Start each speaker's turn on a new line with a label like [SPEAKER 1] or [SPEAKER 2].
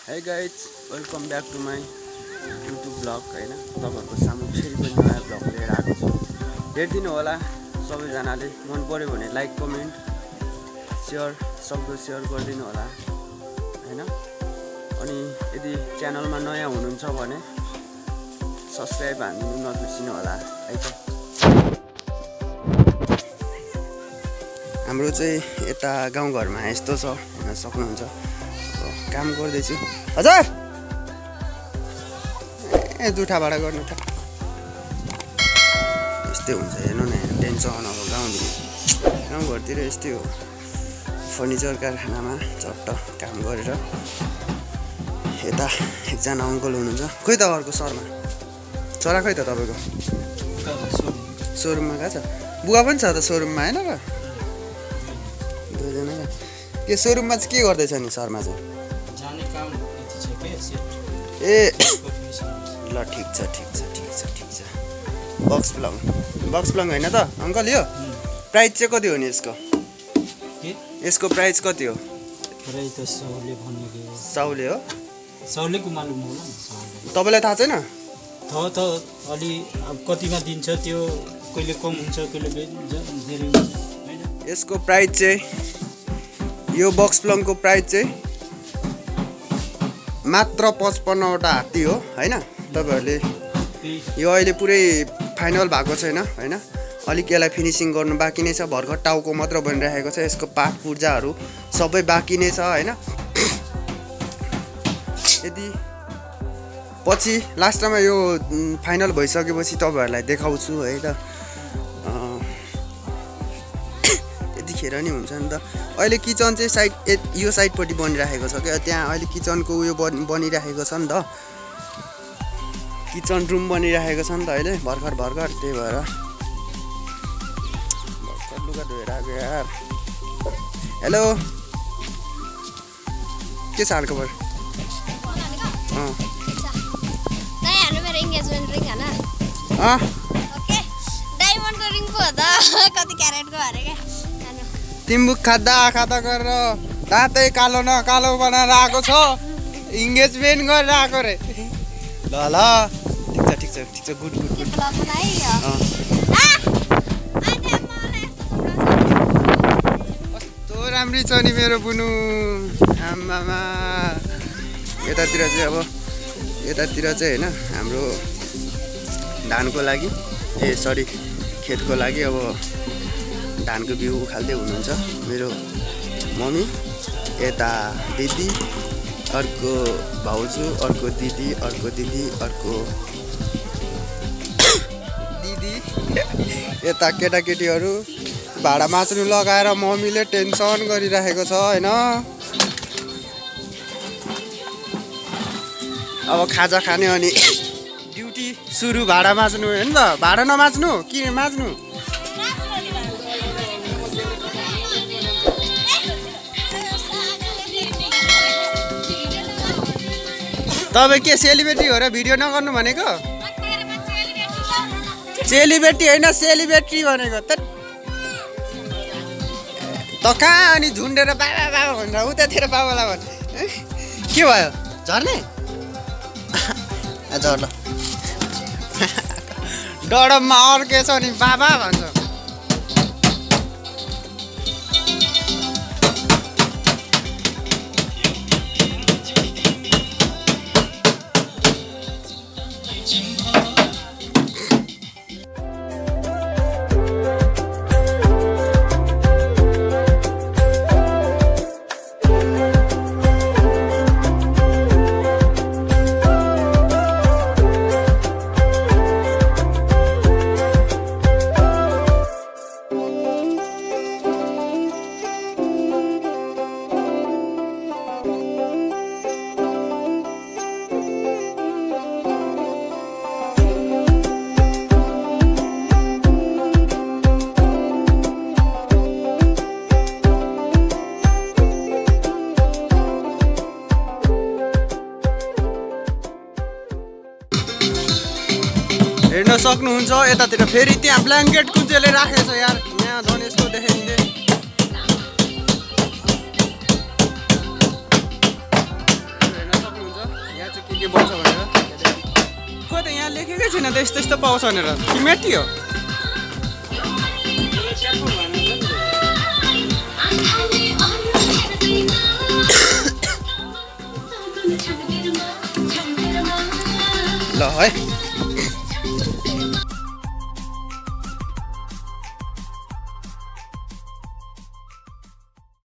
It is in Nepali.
[SPEAKER 1] Hey guys, welcome back to my YouTube vlog हैन तपाईहरुको सामु फेरि पनि नयाँ भ्लग लिएर आएको छु। हेर्दिनु होला सबैजनाले मन पर्यो भने लाइक कमेन्ट शेयर सक्दो शेयर गरिदिनु होला हैन। अनि यदि च्यानलमा नयाँ हुनुहुन्छ भने सब्स्क्राइब हान्नु नबिर्सिनु होला है त। हाम्रो चाहिँ यता गाउँघरमा यस्तो छ हेर्न सक्नुहुन्छ। काम गर्दैछु हजुर जुठा भाडा गर्नु त यस्तै हुन्छ हेर्नु न टेन्सन अब गाउँघरतिर यस्तै हो। फर्निचर कारखानामा चट्ट काम गरेर यता एकजना अङ्कल हुनुहुन्छ। खोइ त अर्को शर्मा छोरा खोइ त तपाईँको सोरुममा गएको छ। बुवा पनि छ त सोरुममा होइन र दुईजना के सोरुममा चाहिँ के गर्दैछ नि शर्मा चाहिँ ए ल ठिक छ बक्स प्लङ होइन त अङ्कल। यो प्राइस चाहिँ कति हो नि यसको प्राइस कति हो? साउले हो तपाईँलाई थाहा छैन?
[SPEAKER 2] अलि अब कतिमा दिन्छ त्यो कहिले कम हुन्छ कहिले धेरै हुन्छ।
[SPEAKER 1] यसको प्राइस चाहिँ यो बक्स प्लङको प्राइस चाहिँ मात्र 55वटा हात्ती हो हैन। तपाईहरुले यो अहिले पुरै फाइनल भएको छैन हैन। अलिक यसलाई फिनिसिङ गर्नु बाँकी नै छ। भर्खर टाउको मात्र बनिरहेको छ। यसको पात पूर्जाहरू सबै बाँकी नै छ हैन। यदि पछि लास्टमा यो फाइनल भइसकेपछि तपाईहरुलाई देखाउँछु है त। यतिखेर नि हुन्छ नि त। अहिले किचन चाहिँ साइड यो साइडपट्टि बनिरहेको छ क्या। त्यहाँ अहिले किचनको उयो बनिरहेको छ नि त। किचन रुम बनिरहेको छ नि त अहिले भर्खर त्यही भएर भर्खर लुगा धोएर आएको यार। हेलो के छ हालखबर? तिम्बुक खादा गरेर दाँतै कालो न कालो बनाएर आएको छ। इङ्गेजमेन्ट गरेर आएको रे। ल ठिक छ गुड कस्तो राम्री छ नि मेरो बुनु आमामा। यतातिर चाहिँ होइन हाम्रो धानको लागि खेतको लागि अब धानको बिउ उखाल्दै हुनुहुन्छ मेरो मम्मी। यता दिदी अर्को भाउजू अर्को दिदी यता केटाकेटीहरू भाडा माच्नु लगाएर मम्मीले टेन्सन गरिरहेको छ हैन। अब खाजा खाने अनि ड्युटी सुरु भाडा माच्नु होइन त। भाडा नमाच्नु किन माच्नु? तपाईँ के सेलिब्रेटी हो र भिडियो नगर्नु भनेको? सेलिब्रेटी होइन सेलिब्रेटी भनेको त कहाँ अनि झुन्डेर बाबा भनेर उतातिर बाबालाई भन् के भयो झर्ने झर्ल डडममा अर्केछ नि बाबा भन्छ। हेर्न सक्नुहुन्छ यतातिर फेरि त्यहाँ ब्ल्याङ्केट कुन्चेले राखेको छ यार। यहाँ झन् यस्तो देखाइदिए हेर्न सक्नुहुन्छ। के बन्छ भनेर खोइ त यहाँ लेखेकै छैन त यस्तो यस्तो पाउँछ भनेर कि मेटी हो ल है